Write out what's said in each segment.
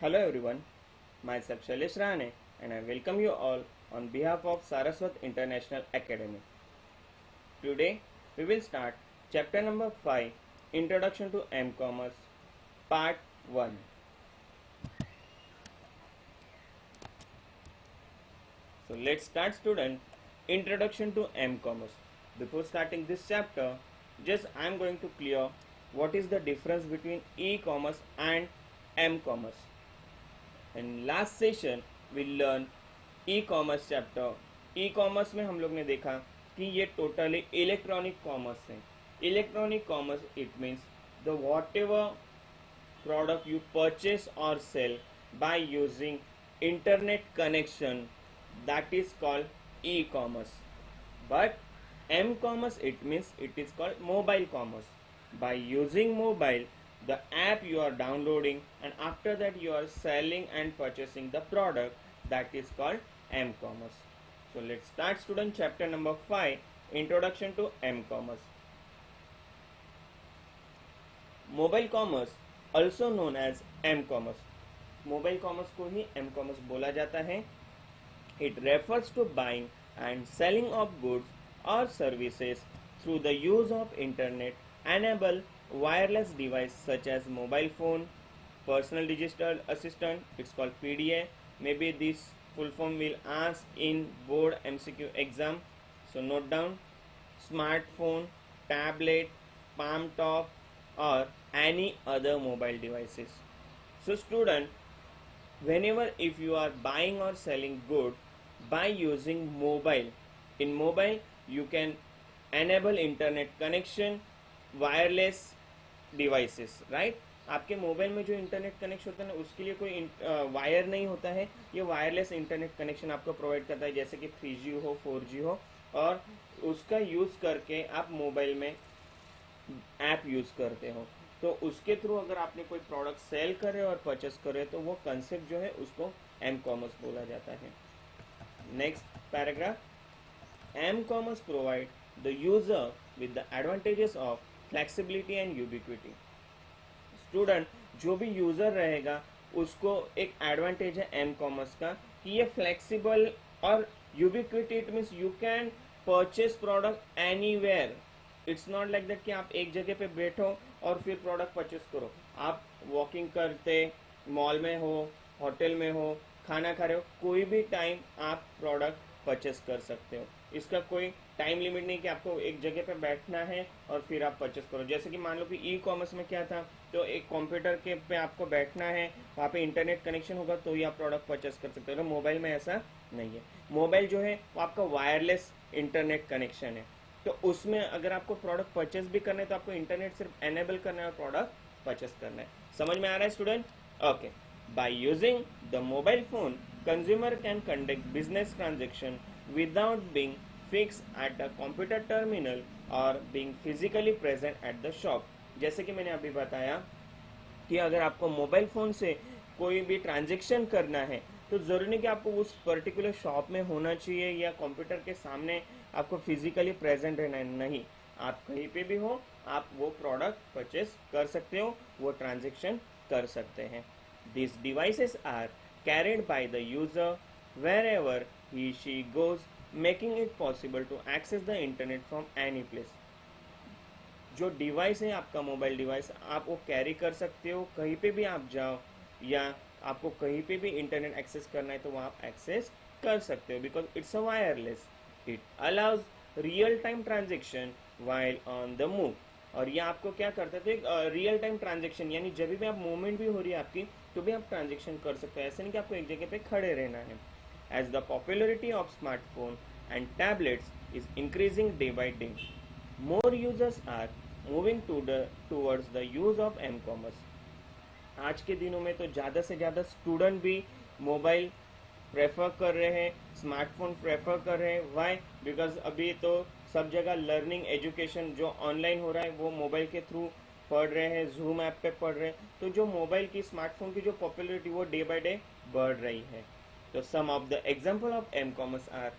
Hello everyone, myself Shailesh Rane and I welcome you all on behalf of Saraswat International Academy. Today we will start chapter number 5, Introduction to M-Commerce, part 1. So let's start student, Introduction to M-Commerce. Before starting this chapter, just I am going to clear what is the difference between e-commerce and M-Commerce. In last session we learn e commerce chapter. E commerce में हम लोग ने देखा कि ये totally electronic commerce है. Electronic commerce it means the whatever product you purchase or sell by using internet connection, that is called e-commerce. But m-commerce it means it is called mobile commerce. By using mobile, the app you are downloading and after that you are selling and purchasing the product, that is called m-commerce. So let's start student chapter number 5, introduction to m-commerce. Mobile commerce also known as M commerce. Mobile commerce को ही M commerce बोला जाता है. It refers to buying and selling of goods और services through the use of internet enable wireless device such as mobile phone, personal digital assistant, it's called PDA. Maybe this full form will ask in board MCQ exam, so note down. Smartphone, tablet, palm top or any other mobile devices. So student, whenever if you are buying or selling good by using mobile, in mobile you can enable internet connection, wireless devices, right? आपके mobile में जो internet connection होता है ना, उसके लिए कोई wire नहीं होता है. ये वायरलेस इंटरनेट कनेक्शन आपको प्रोवाइड करता है, जैसे कि 3G हो, 4G हो, और उसका यूज़ करके आप मोबाइल में ऐप यूज़ करते हो. तो उसके थ्रू अगर आपने कोई प्रोडक्ट सेल करे और परचेस करे तो वो कंसेप्ट जो है उसको एम कॉमर्स बोला जाता है. Next paragraph. M commerce provide the user with the advantages of flexibility and ubiquity. Student, जो भी यूजर रहेगा उसको एक एडवांटेज है एम कॉमर्स का कि ये फ्लेक्सिबल और ubiquity. It means you can purchase product anywhere. It's not like that कि आप एक जगह पे बैठो और फिर प्रोडक्ट परचेस करो. आप वॉकिंग करते मॉल में हो, होटल में हो, खाना खा रहे हो, कोई भी टाइम आप प्रोडक्ट परचेस कर सकते हो. इसका कोई टाइम लिमिट नहीं कि आपको एक जगह पे बैठना है और फिर आप परचेस करो. जैसे कि मान लो कि ई कॉमर्स में क्या था, तो एक कंप्यूटर के पे आपको बैठना है, वहाँ पे इंटरनेट कनेक्शन होगा तो ही आप प्रोडक्ट परचेस कर सकते हो. तो मोबाइल में ऐसा नहीं है. मोबाइल जो है वो आपका वायरलेस इंटरनेट कनेक्शन है. तो उसमें अगर आपको प्रोडक्ट परचेस भी करना है तो आपको इंटरनेट सिर्फ एनेबल करना है और प्रोडक्ट परचेस करना है. समझ में आ रहा है student? Okay. By using the mobile phone, consumer can conduct business transaction without being fix at the computer terminal or being physically present at the shop. जैसे कि मैंने अभी बताया कि अगर आपको मोबाइल फ़ोन से कोई भी ट्रांजेक्शन करना है तो ज़रूरी नहीं कि आपको उस पर्टिकुलर शॉप में होना चाहिए या कंप्यूटर के सामने आपको फिजिकली प्रेजेंट रहना है. नहीं, आप कहीं पे भी हो, आप वो प्रोडक्ट परचेस कर सकते हो, वो ट्रांजेक्शन कर सकते हैं. This devices are carried by the user wherever he she goes, making it possible to access the internet from any place. जो डिवाइस है आपका मोबाइल डिवाइस, आप वो कैरी कर सकते हो कहीं पे भी आप जाओ, या आपको कहीं पे भी इंटरनेट एक्सेस करना है तो वहाँ आप एक्सेस कर सकते हो, because it's a wireless. It allows real time transaction while on the move. और ये आपको क्या करता है, तो एक रियल टाइम ट्रांजेक्शन, यानी जब भी आप मूवमेंट भी हो रही है आपकी तो भी आप ट्रांजेक्शन कर सकते हो. ऐसे नहीं कि आपको एक जगह पे खड़े रहना है. As the popularity of smartphone and tablets is increasing day by day, more users are moving towards the use of m-commerce. आज के दिनों में तो ज़्यादा से ज़्यादा स्टूडेंट भी मोबाइल प्रेफर कर रहे हैं, स्मार्टफोन प्रेफर कर रहे हैं. वाई? बिकॉज अभी तो सब जगह लर्निंग एजुकेशन जो ऑनलाइन हो रहा है वो मोबाइल के थ्रू पढ़ रहे हैं, जूम ऐप पे पढ़ रहे हैं. तो जो मोबाइल की, स्मार्टफोन की जो पॉपुलरिटी वो डे बाय डे बढ़ रही है. तो some of the example of M commerce are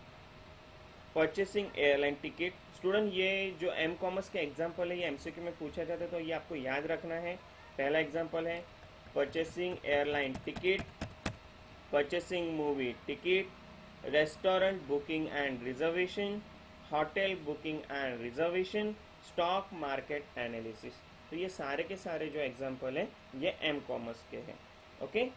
purchasing airline ticket. Student, ये जो एम कॉमर्स के एग्जाम्पल है ये एमसीक्यू में पूछा जाता है तो ये आपको याद रखना है. पहला एग्जाम्पल है purchasing airline ticket, purchasing movie ticket, restaurant booking and reservation, hotel booking and reservation, stock market analysis. तो ये सारे के सारे जो एग्जाम्पल है ये एम कॉमर्स के हैं. Okay.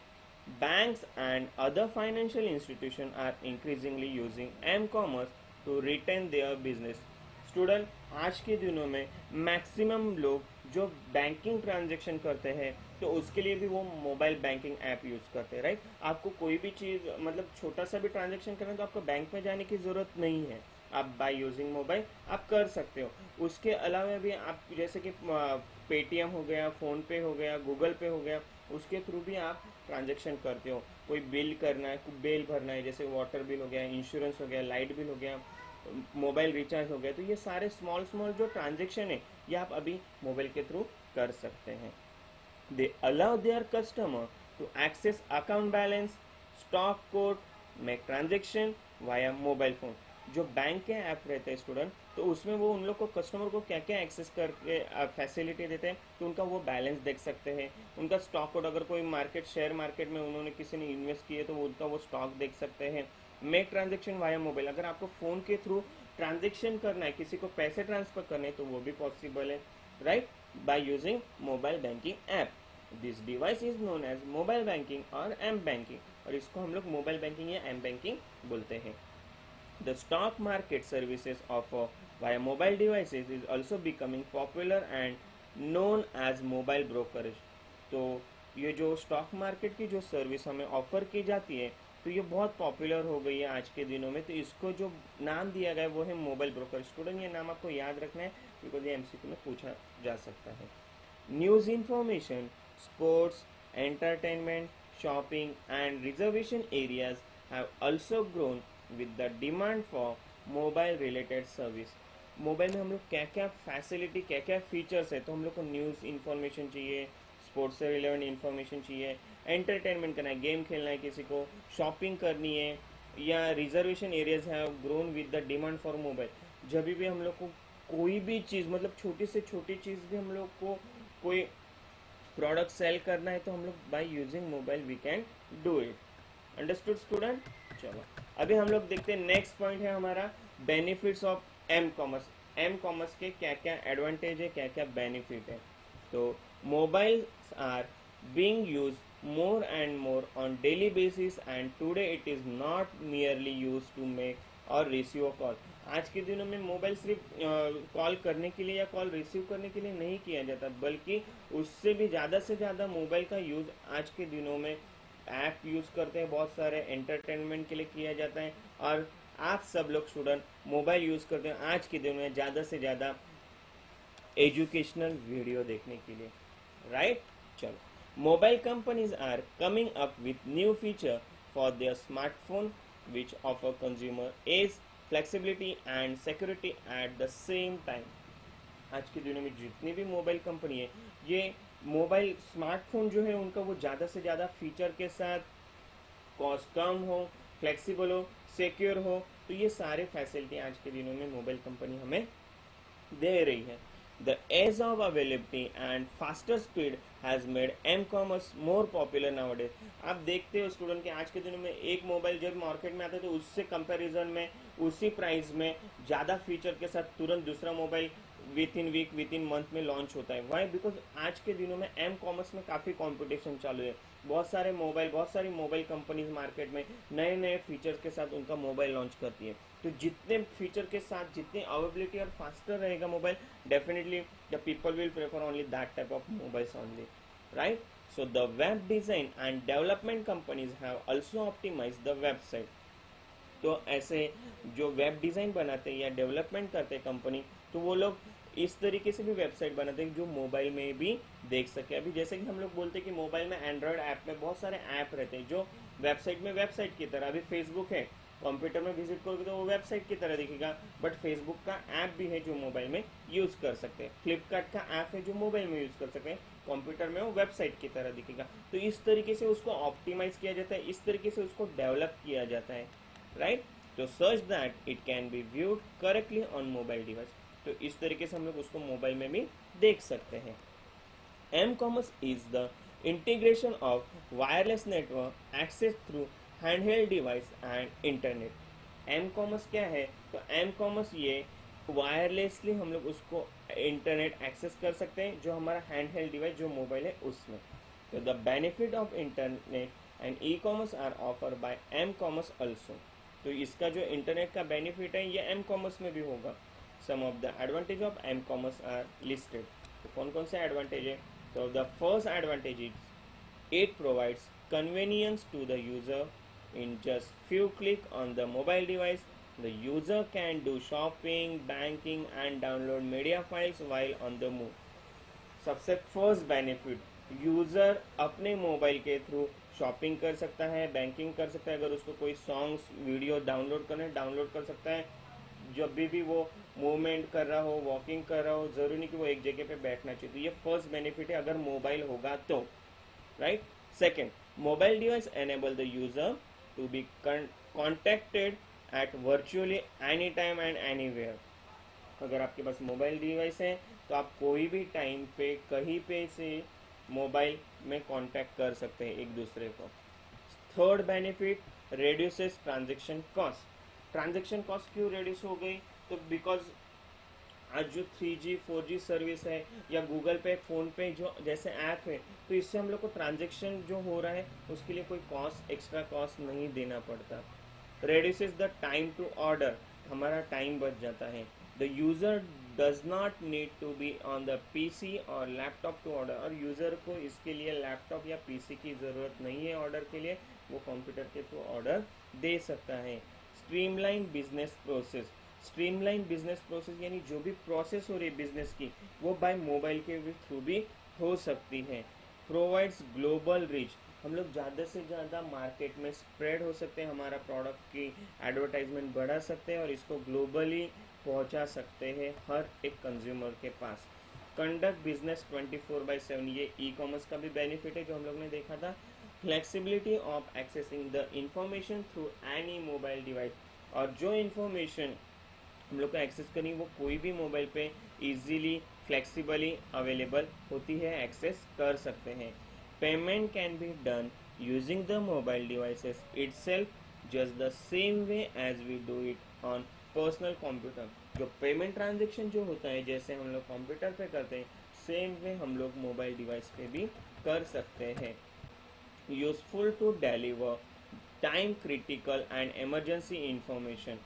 Banks and other financial institutions are increasingly using m-commerce to retain their business. Student, आज के दिनों में मैक्सिमम लोग जो बैंकिंग ट्रांजेक्शन करते हैं तो उसके लिए भी वो मोबाइल बैंकिंग ऐप यूज़ करते हैं, राइट. आपको कोई भी चीज़ मतलब छोटा सा भी ट्रांजेक्शन करना है तो आपको बैंक में जाने की ज़रूरत नहीं है. आप बाय यूजिंग मोबाइल आप कर सकते हो. उसके अलावा भी आप जैसे कि पेटीएम हो गया, फ़ोनपे हो गया, गूगल पे हो गया, उसके थ्रू भी आप ट्रांजेक्शन करते हो. कोई बिल करना है, कोई बिल भरना है, जैसे वाटर बिल हो गया, इंश्योरेंस हो गया, लाइट बिल हो गया, मोबाइल रिचार्ज हो गया, तो ये सारे स्मॉल स्मॉल जो ट्रांजेक्शन है ये आप अभी मोबाइल के थ्रू कर सकते हैं. They allow their customer to access account balance, stock code, make transaction via mobile phone. जो बैंक के ऐप रहते हैं स्टूडेंट, तो उसमें वो उन लोग को कस्टमर को क्या क्या एक्सेस करके फैसिलिटी देते हैं, तो उनका वो बैलेंस देख सकते हैं, उनका स्टॉक कोड, अगर कोई मार्केट शेयर मार्केट में उन्होंने किसी ने इन्वेस्ट किए तो उनका वो स्टॉक देख सकते हैं. मेक ट्रांजेक्शन वाया मोबाइल, अगर आपको फ़ोन के थ्रू ट्रांजेक्शन करना है, किसी को पैसे ट्रांसफ़र करने तो वो भी पॉसिबल है, right, by using mobile banking app. This device is known as mobile banking और एम बैंकिंग, और इसको हम लोग मोबाइल बैंकिंग या एम बैंकिंग बोलते हैं. The stock market services offered via mobile devices is also becoming popular and known as mobile brokerage. तो ये जो स्टॉक मार्केट की जो सर्विस हमें ऑफर की जाती है तो ये बहुत पॉपुलर हो गई है आज के दिनों में. तो इसको जो नाम दिया गया है वो है मोबाइल ब्रोकर. स्टूडेंट, ये नाम आपको याद रखना है बिकॉज ये एमसीक्यू में पूछा जा सकता है. News information, sports, entertainment, shopping and reservation areas have also grown with the demand for mobile related service. Mobile में हम लोग क्या क्या फैसिलिटी, क्या क्या फीचर्स है, तो हम लोग को न्यूज़ इन्फॉर्मेशन चाहिए, स्पोर्ट्स से रिलेवेंट इन्फॉर्मेशन चाहिए, एंटरटेनमेंट करना है, गेम खेलना है किसी को, शॉपिंग करनी है, या reservation areas have grown with the demand for mobile. जब भी हम लोग को कोई भी चीज़, मतलब छोटी से छोटी चीज़ भी हम लोग को कोई प्रोडक्ट सेल करना है तो हम लोग by using mobile we can do it. Understood student. चलो अभी हम लोग देखते हैं नेक्स्ट पॉइंट है हमारा benefits of M commerce. M commerce के क्या क्या एडवांटेज है, क्या क्या बेनिफिट है. तो mobiles are being use more and more on daily basis and today it is not merely used to make or receive a call. आज के दिनों में मोबाइल सिर्फ कॉल करने के लिए या कॉल रिसीव करने के लिए नहीं किया जाता, बल्कि उससे भी ज़्यादा से ज़्यादा मोबाइल का यूज़ आज के दिनों में ऐप यूज़ करते हैं, बहुत सारे एंटरटेनमेंट के लिए किया जाता है. और आप सब लोग स्टूडेंट मोबाइल यूज़ करते हैं आज के दिनों में ज़्यादा से ज़्यादा एजुकेशनल वीडियो देखने के लिए, राइट. चलो, mobile companies are coming up with new feature for their smartphone which offer consumer ease, flexibility and security at the same time. आज के दिनों में जितनी भी मोबाइल कंपनी है ये मोबाइल स्मार्टफोन जो है उनका वो ज़्यादा से ज़्यादा फीचर के साथ, कॉस्ट कम हो, फ्लेक्सिबल हो, सिक्योर हो, तो ये सारे फैसिलिटी आज के दिनों में मोबाइल कंपनी हमें दे रही है. The ease of availability and faster speed has made m-commerce more popular nowadays. आप देखते हो स्टूडेंट कि आज के दिनों में एक मोबाइल जब मार्केट में आता है तो उससे कंपैरिजन में उसी प्राइस में ज़्यादा फीचर के साथ तुरंत दूसरा mobile within week, within month में लॉन्च होता है. वाई? बिकॉज आज के दिनों में एम कॉमर्स में काफ़ी कंपटीशन चालू है. बहुत सारी मोबाइल कंपनीज मार्केट में नए नए फीचर्स के साथ उनका मोबाइल लॉन्च करती है. तो जितने फीचर के साथ जितनी अवेलेबिलिटी और फास्टर रहेगा mobile, definitely the people will prefer only that type of mobiles only, right. So the web design and development companies have also optimize the website. तो ऐसे जो वेब डिज़ाइन बनाते हैं या डेवलपमेंट करते हैं कंपनी, तो वो लोग इस तरीके से भी वेबसाइट बनाते हैं जो मोबाइल में भी देख सके. अभी जैसे कि हम लोग बोलते हैं कि मोबाइल में एंड्रॉयड ऐप में बहुत सारे ऐप रहते हैं जो वेबसाइट में वेबसाइट की तरह, अभी फेसबुक है, कंप्यूटर में विजिट करोगे तो वो वेबसाइट की तरह दिखेगा, बट फेसबुक का ऐप भी है जो मोबाइल में यूज़ कर सकते हैं, फ्लिपकार्ट का ऐप है जो मोबाइल में यूज़ कर सकते हैं, कंप्यूटर में वो वेबसाइट की तरह दिखेगा. तो इस तरीके से उसको ऑप्टिमाइज़ किया जाता है, इस तरीके से उसको डेवलप किया जाता है, राइट. तो such that it can be viewed correctly on mobile device. तो इस तरीके से हम लोग उसको मोबाइल में भी देख सकते हैं. M commerce is the integration of wireless network access through handheld device and internet. M commerce क्या है? तो एम कॉमर्स ये वायरलेसली हम लोग उसको इंटरनेट एक्सेस कर सकते हैं, जो हमारा हैंडहेल्ड डिवाइस जो मोबाइल है उसमें। तो the benefit of internet and e commerce are offer by M commerce also. तो इसका जो इंटरनेट का बेनिफिट है ये एम कॉमर्स में भी होगा। Some of the advantage of M commerce are listed. तो कौन कौन से एडवांटेज है? तो the first advantage is it provides convenience to the user. in just few click on the mobile device, the user can do shopping, banking and download media files while on the move. सबसे first benefit, user अपने mobile के through shopping कर सकता है, banking कर सकता है, अगर उसको कोई सॉन्ग्स वीडियो डाउनलोड करना है डाउनलोड कर सकता है, जब भी वो मूवमेंट कर रहा हो, वॉकिंग कर रहा हो, ज़रूरी नहीं कि वो एक जगह पे बैठना चाहिए। तो ये फर्स्ट बेनिफिट है अगर मोबाइल होगा तो, right. Second, mobile device enable the user to be contacted at virtually any time and anywhere. अगर आपके पास मोबाइल डिवाइस है तो आप कोई भी टाइम पे कहीं पे से मोबाइल में कांटेक्ट कर सकते हैं एक दूसरे को। Third benefit, reduces transaction cost. Transaction cost क्यों रेड्यूस हो गई? तो बिकॉज आज जो 3G 4G सर्विस है या गूगल पे फ़ोन पे जो जैसे ऐप है, तो इससे हम लोग को ट्रांजेक्शन जो हो रहा है उसके लिए कोई कॉस्ट, एक्स्ट्रा कॉस्ट नहीं देना पड़ता। Reduces the time to order, हमारा टाइम बच जाता है। The user does not need to be on the PC और लैपटॉप टू ऑर्डर, और यूज़र को इसके लिए लैपटॉप या PC की ज़रूरत नहीं है ऑर्डर के लिए, वो कंप्यूटर के थ्रू ऑर्डर दे सकता है। Streamline business process, streamline business process यानी जो भी प्रोसेस हो रही है बिजनेस की वो बाय मोबाइल के थ्रू भी हो सकती है। प्रोवाइड्स ग्लोबल रीच, हम लोग ज़्यादा से ज़्यादा मार्केट में स्प्रेड हो सकते हैं, हमारा प्रोडक्ट की एडवर्टाइजमेंट बढ़ा सकते हैं और इसको ग्लोबली पहुंचा सकते हैं हर एक कंज्यूमर के पास। कंडक्ट बिजनेस 24/7, ये ई कॉमर्स का भी बेनिफिट है जो हम लोग ने देखा था। Flexibility of accessing the information through any mobile device, और जो इंफॉर्मेशन हम लोग को एक्सेस करनी वो कोई भी मोबाइल पे इजीली फ्लेक्सिबली अवेलेबल होती है, एक्सेस कर सकते हैं। Payment can be done using the mobile devices itself just the same way as we do it on personal computer. जो पेमेंट ट्रांजेक्शन जो होता है जैसे हम लोग कंप्यूटर पे करते हैं, सेम वे हम लोग मोबाइल डिवाइस पे भी कर सकते हैं। Useful to deliver time critical and emergency information,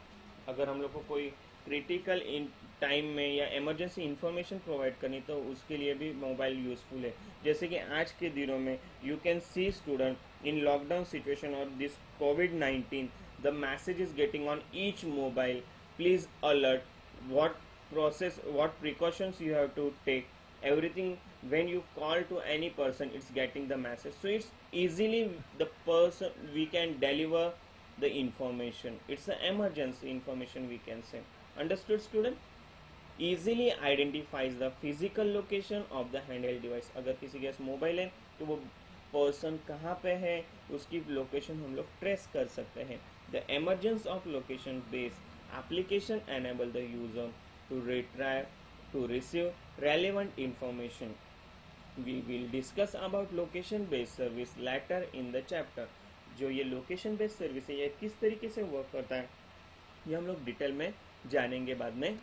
अगर हम लोग को कोई क्रिटिकल इन टाइम में या इमरजेंसी इंफॉर्मेशन प्रोवाइड करनी तो उसके लिए भी मोबाइल यूज़फुल है। जैसे कि आज के दिनों में you can see student in lockdown situation और this COVID-19, the message is getting on each mobile, please alert, what process, what precautions you have to take, everything. When you call to any person it's getting the message, so it's easily the person we can deliver the information, it's an emergency information we can say. Understood student? easily identifies the physical location of the handheld device, अगर किसी के पास mobile है तो वो person कहाँ पे है उसकी लोकेशन हम लोग ट्रेस कर सकते हैं। The emergence of location based application enable the user to retrieve, to receive relevant information. We will discuss about location based service later in the chapter. जो ये लोकेशन बेस्ड सर्विस है ये किस तरीके से वर्क करता है ये हम लोग डिटेल में जानेंगे बाद में।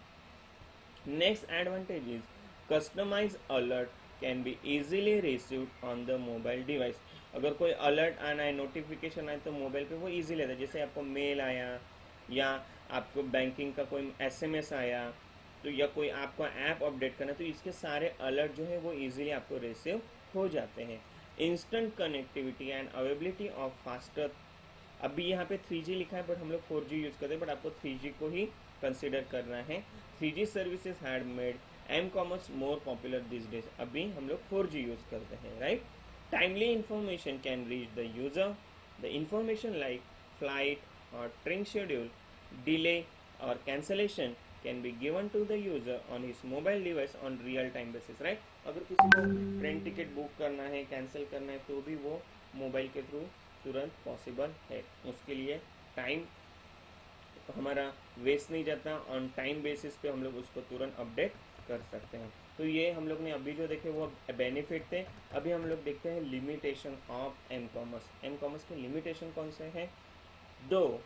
Next advantage is customize alert can be easily received on the mobile device. अगर कोई अलर्ट आना है, नोटिफिकेशन आए तो मोबाइल पे वो इजीली आता है। जैसे आपको मेल आया या आपको बैंकिंग का कोई SMS आया तो या कोई आपको ऐप अपडेट करना, तो इसके सारे अलर्ट जो है वो इजीली आपको रिसीव हो जाते हैं। Instant connectivity and availability of faster, अभी यहाँ पे 3G लिखा है बट हम लोग 4G यूज़ करते हैं, बट आपको 3G को ही कंसिडर करना है। 3G services had made M commerce more popular this days, अभी हम लोग 4G यूज़ करते हैं, right. Timely information can reach the user, the information like flight और train schedule, delay or cancellation can be given to the user on his mobile device on real time basis, right। अगर किसी को train ticket book करना है, cancel करना है तो भी वो मोबाइल के थ्रू तुरंत पॉसिबल है। उसके लिए टाइम हमारा वेस्ट नहीं जाता, ऑन टाइम बेसिस पे हम लोग उसको तुरंत अपडेट कर सकते हैं। तो ये हम लोग ने अभी जो देखे वो बेनिफिट थे। अभी हम लोग देखते हैं limitation of M commerce. M commerce के लिमिटेशन कौन से हैं? दो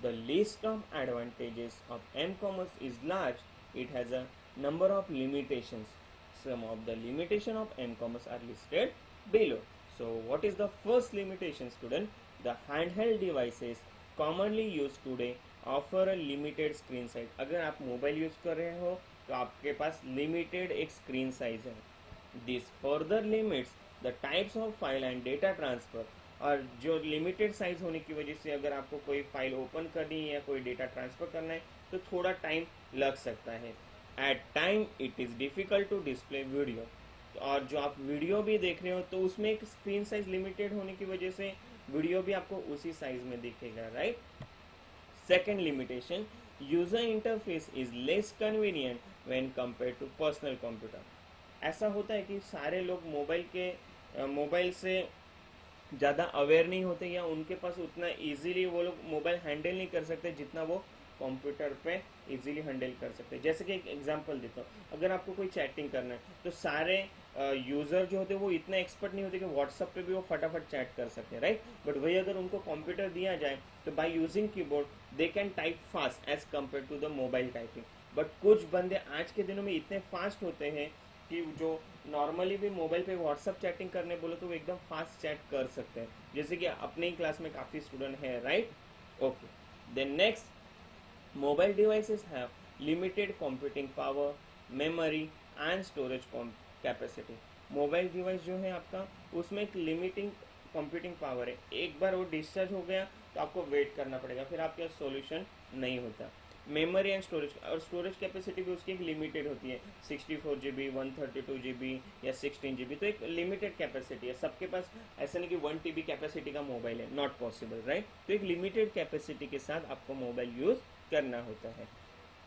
the list of advantages of m-commerce is large, it has a number of limitations. Some of the limitations of m-commerce are listed below. So what is the first limitation, student? The handheld devices commonly used today offer a limited screen size. अगर आप mobile use कर रहे हो तो आपके पास limited एक screen size है। This further limits the types of file and data transfer. और जो लिमिटेड साइज होने की वजह से अगर आपको कोई फाइल ओपन करनी है या कोई डेटा ट्रांसफर करना है तो थोड़ा टाइम लग सकता है। At time it is difficult to display video. और जो आप वीडियो भी देख रहे हो तो उसमें एक स्क्रीन साइज लिमिटेड होने की वजह से वीडियो भी आपको उसी साइज में दिखेगा, right. Second limitation, user interface is less convenient when compare to personal computer. ऐसा होता है कि सारे लोग मोबाइल से ज़्यादा अवेयर नहीं होते या उनके पास उतना इजीली वो लोग मोबाइल हैंडल नहीं कर सकते जितना वो कंप्यूटर पे इजीली हैंडल कर सकते हैं। जैसे कि एक एग्जांपल देता हूँ, अगर आपको कोई चैटिंग करना है तो सारे यूज़र जो होते हैं वो इतना एक्सपर्ट नहीं होते कि व्हाट्सएप पे भी वो फटाफट चैट कर सकते हैं, राइट। बट वही अगर उनको कंप्यूटर दिया जाए तो by using keyboard they can type fast as compare to the mobile typing. But कुछ बंदे आज के दिनों में इतने फास्ट होते हैं कि जो नॉर्मली भी मोबाइल पे व्हाट्सअप चैटिंग करने बोलो तो वो एकदम फास्ट चैट कर सकते हैं, जैसे कि अपने ही क्लास में काफ़ी स्टूडेंट है, right. Okay, then next, mobile devices have limited computing power, memory and storage capacity. Mobile device जो है आपका उसमें एक लिमिटिंग कंप्यूटिंग पावर है। एक बार वो डिस्चार्ज हो गया तो आपको वेट करना पड़ेगा, फिर आपके सॉल्यूशन नहीं होता। मेमोरी एंड स्टोरेज, और स्टोरेज कैपेसिटी भी उसकी एक लिमिटेड होती है, 64 GB, 132 GB या 16 GB। तो एक लिमिटेड कैपेसिटी है, सबके पास ऐसा नहीं कि 1 TB कैपेसिटी का मोबाइल है, नॉट पॉसिबल, राइट। तो एक लिमिटेड कैपेसिटी के साथ आपको मोबाइल यूज़ करना होता है।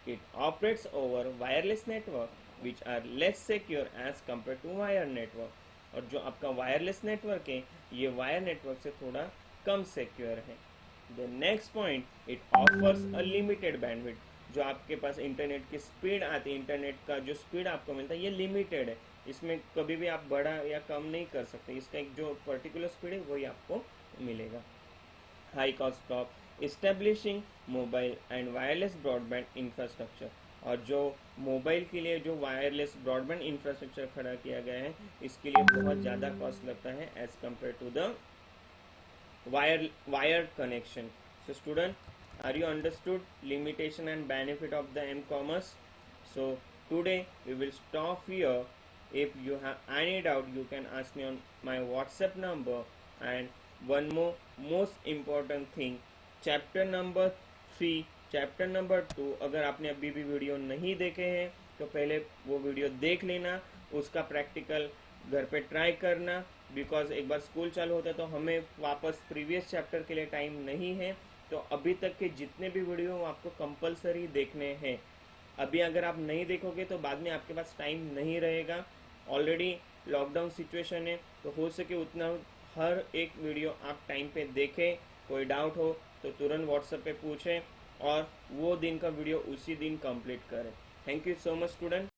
It operates over wireless network which are less secure as compare to wire network. और जो आपका वायरलेस नेटवर्क है ये वायर नेटवर्क से थोड़ा कम सिक्योर है। The next point, it offers a limited bandwidth. जो आपके पास इंटरनेट की स्पीड आती है, इंटरनेट का जो स्पीड आपको मिलता है ये लिमिटेड है, इसमें कभी भी आप बड़ा या कम नहीं कर सकते, इसका एक जो पर्टिकुलर स्पीड है वही आपको मिलेगा। High cost of establishing mobile and wireless broadband infrastructure. और जो मोबाइल के लिए जो वायरलेस ब्रॉडबैंड इंफ्रास्ट्रक्चर खड़ा किया गया है इसके लिए बहुत ज़्यादा कॉस्ट लगता है as compare to the wired connection. So student, are you understood limitation and benefit of the m-commerce? So today we will stop here. If you have any doubt you can ask me on my WhatsApp number. And one more most important thing, chapter number 3, chapter number 2 अगर आपने अभी भी video नहीं देखे हैं तो पहले वो वीडियो देख लेना, उसका प्रैक्टिकल घर पे ट्राई करना, बिकॉज एक बार स्कूल चालू होता है तो हमें वापस प्रीवियस चैप्टर के लिए टाइम नहीं है। तो अभी तक के जितने भी वीडियो आपको कंपलसरी देखने हैं। अभी अगर आप नहीं देखोगे तो बाद में आपके पास टाइम नहीं रहेगा। ऑलरेडी लॉकडाउन सिचुएशन है तो हो सके उतना हर एक वीडियो आप टाइम पे देखें। कोई डाउट हो तो तुरंत व्हाट्सएप पे पूछें और वो दिन का वीडियो उसी दिन कंप्लीट करें। Thank you so much student.